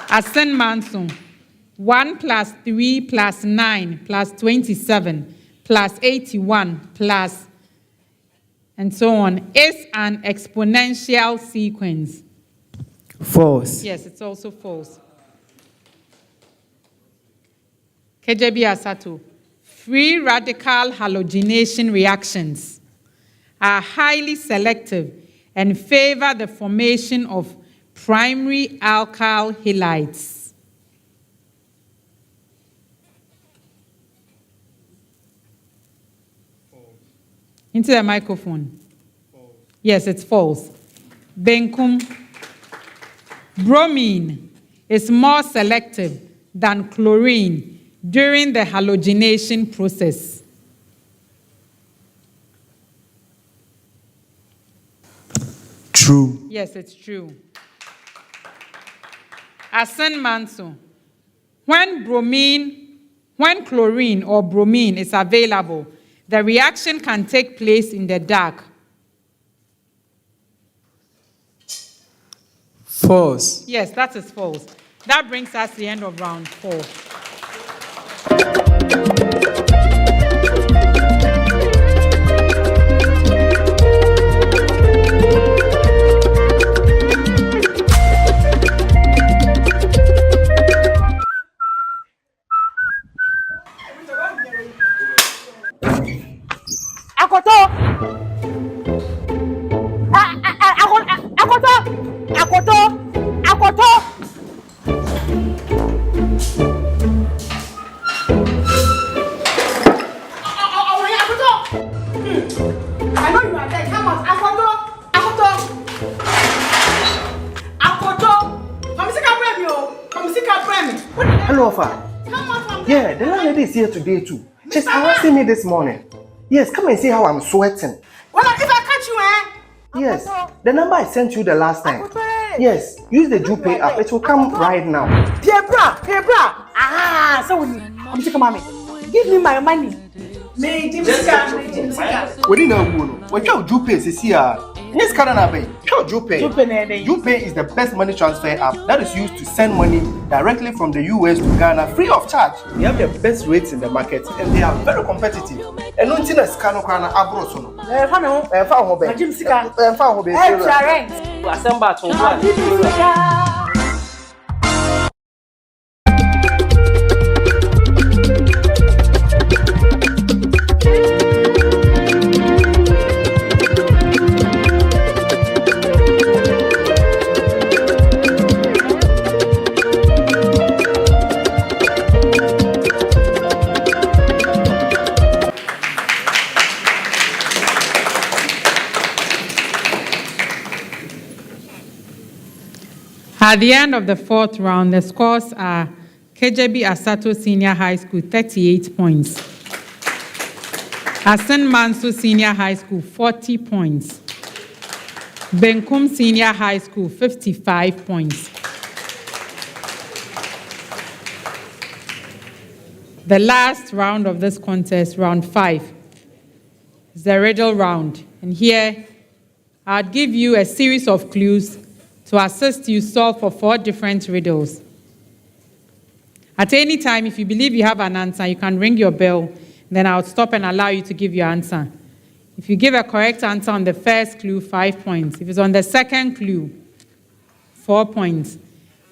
Assin Manso. 1 plus 3 plus 9 plus 27 plus 81 plus, and so on. It's an exponential sequence. False. Yes, it's also false. Kadjebi Asato. Free radical halogenation reactions are highly selective and favor the formation of primary alkyl halides. Into the microphone. Yes, it's false. Benkum. Bromine is more selective than chlorine during the halogenation process. True. Yes, it's true. Assin Manso. When chlorine or bromine is available, the reaction can take place in the dark. False. Yes, that is false. That brings us to the end of round 4. Hello, Alpha. Yeah, the landlady is here today too. She's harassing me this morning. Yes, come and see how I'm sweating. Well, if I catch you, Yes, the number I sent you the last time. Yes, use the Jupe app. It will come right now. Dear bra. Ah, so I'm sick of mommy. Give me my money. Me, Jim Sika. We didn't know. What your Jupe is here? Yes, Karanabe. Jupe is the best money transfer app that is used to send money directly from the US to Ghana free of charge. They have the best rates in the market and they are very competitive. And no thing is Kano Kana Abrosono. Jim Sika. At the end of the 4th round, the scores are Kadjebi Asato Senior High School, 38 points. Assin Manso Senior High School, 40 points. Benkum Senior High School, 55 points. The last round of this contest, round 5, is the Riddle round. And here, I'll give you a series of clues to assist you solve for 4 different riddles. At any time, if you believe you have an answer, you can ring your bell, then I'll stop and allow you to give your answer. If you give a correct answer on the first clue, 5 points. If it's on the second clue, 4 points.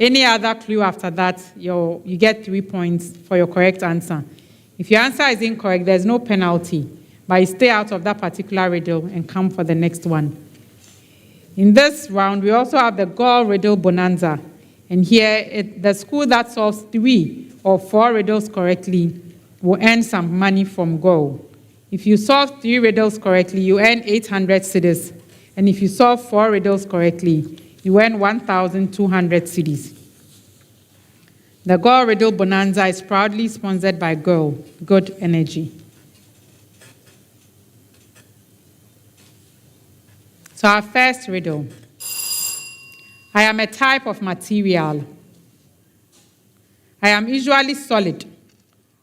Any other clue after that, you get 3 points for your correct answer. If your answer is incorrect, there's no penalty, but you stay out of that particular riddle and come for the next one. In this round, we also have the Girl Riddle Bonanza. And here, the school that solves 3 or 4 riddles correctly will earn some money from Girl. If you solve 3 riddles correctly, you earn 800 cedis. And if you solve 4 riddles correctly, you earn 1,200 cedis. The Girl Riddle Bonanza is proudly sponsored by Girl, Good Energy. So our first riddle. I am a type of material. I am usually solid,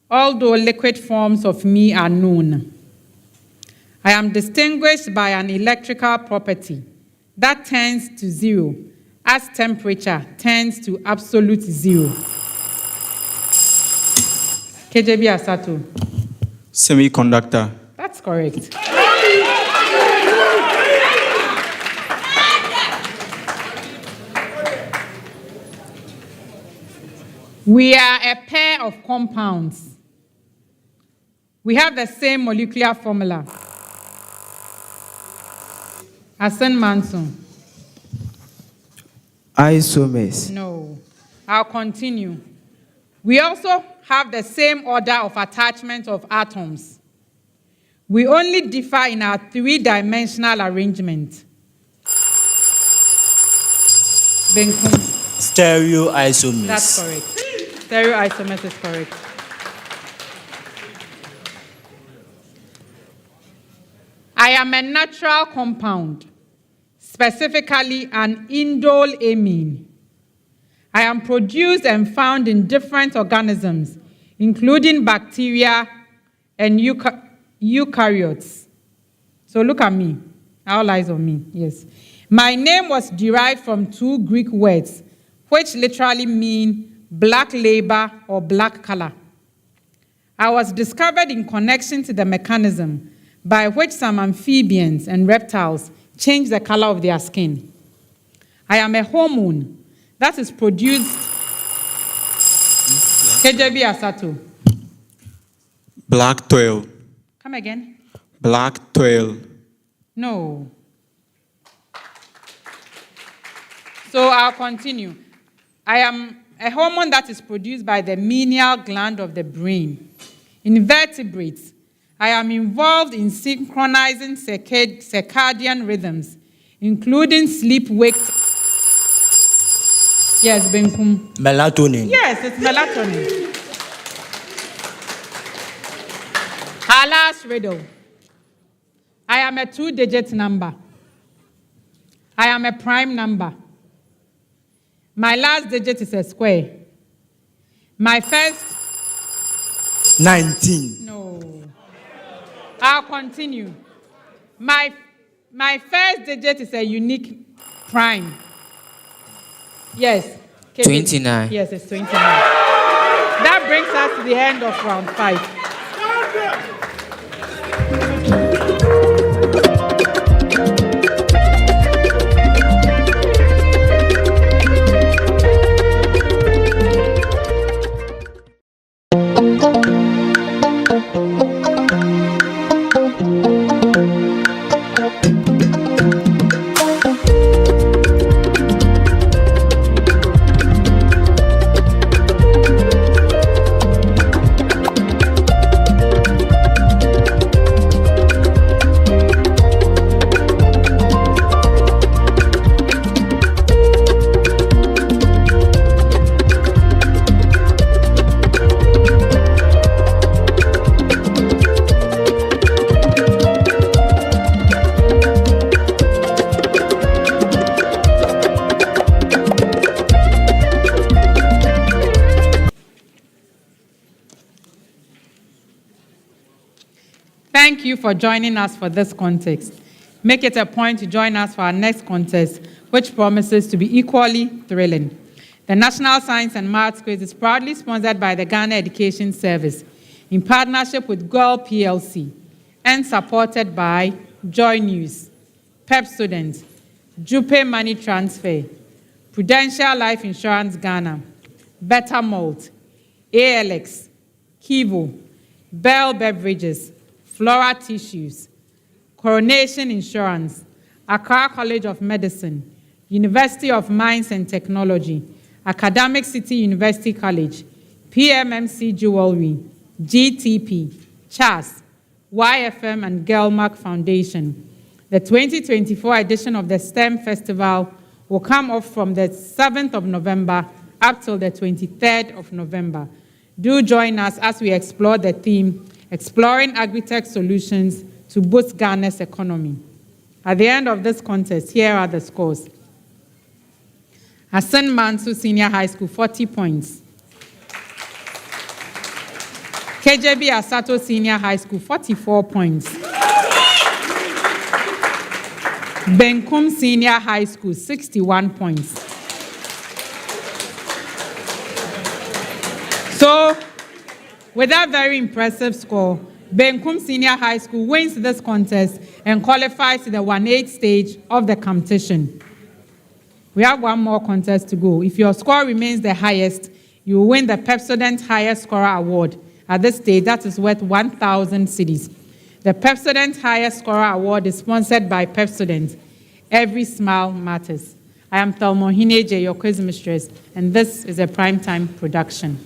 although liquid forms of me are known. I am distinguished by an electrical property that tends to 0 as temperature tends to absolute 0. Kadjebi Asato. Semiconductor. That's correct. We are a pair of compounds. We have the same molecular formula. Assin Manso. Isomers. No. I'll continue. We also have the same order of attachment of atoms. We only differ in our 3-dimensional arrangement. Benkum. Stereoisomers. That's correct. Stereoisomers is correct. I am a natural compound, specifically an indoleamine. I am produced and found in different organisms, including bacteria and eukaryotes. So look at me. All eyes on me. Yes. My name was derived from 2 Greek words, which literally mean black labor or black color. I was discovered in connection to the mechanism by which some amphibians and reptiles change the color of their skin. I am a hormone that is produced. Kadjebi Asato. Black toil. Come again. Black toil. No. So I'll continue. I am a hormone that is produced by the menial gland of the brain. In vertebrates, I am involved in synchronizing circadian rhythms, including sleep-wake. Yes, Benkum. Melatonin. Yes, it's melatonin. Our last riddle. I am a 2-digit number. I am a prime number. My last digit is a square. My first... 19. No. I'll continue. My first digit is a unique prime. Yes. 29. Yes, it's 29. That brings us to the end of round 5. Thank you for joining us for this contest. Make it a point to join us for our next contest, which promises to be equally thrilling. The National Science and Maths Quiz is proudly sponsored by the Ghana Education Service in partnership with Girl PLC and supported by Joy News, Pep Student, Jupe Money Transfer, Prudential Life Insurance Ghana, Better Malt, ALX, Kivo, Bell Beverages, Flora Tissues, Coronation Insurance, Accra College of Medicine, University of Mines and Technology, Academic City University College, PMMC Jewelry, GTP, CHAS, YFM and Gelmark Foundation. The 2024 edition of the STEM Festival will come off from the 7th of November up till the 23rd of November. Do join us as we explore the theme, Exploring Agri-Tech Solutions to Boost Ghana's Economy. At the end of this contest, here are the scores. Assin Manso Senior High School, 40 points. Kadjebi Asato Senior High School, 44 points. Benkum Senior High School, 61 points. So, with that very impressive score, Benkum Senior High School wins this contest and qualifies to the 1/8 stage of the competition. We have one more contest to go. If your score remains the highest, you will win the Pepsodent Highest Scorer Award. At this stage, that is worth 1,000 cedis. The Pepsodent Highest Scorer Award is sponsored by Pepsodent. Every smile matters. I am Thelma Hineje, your quiz mistress, and this is a primetime production.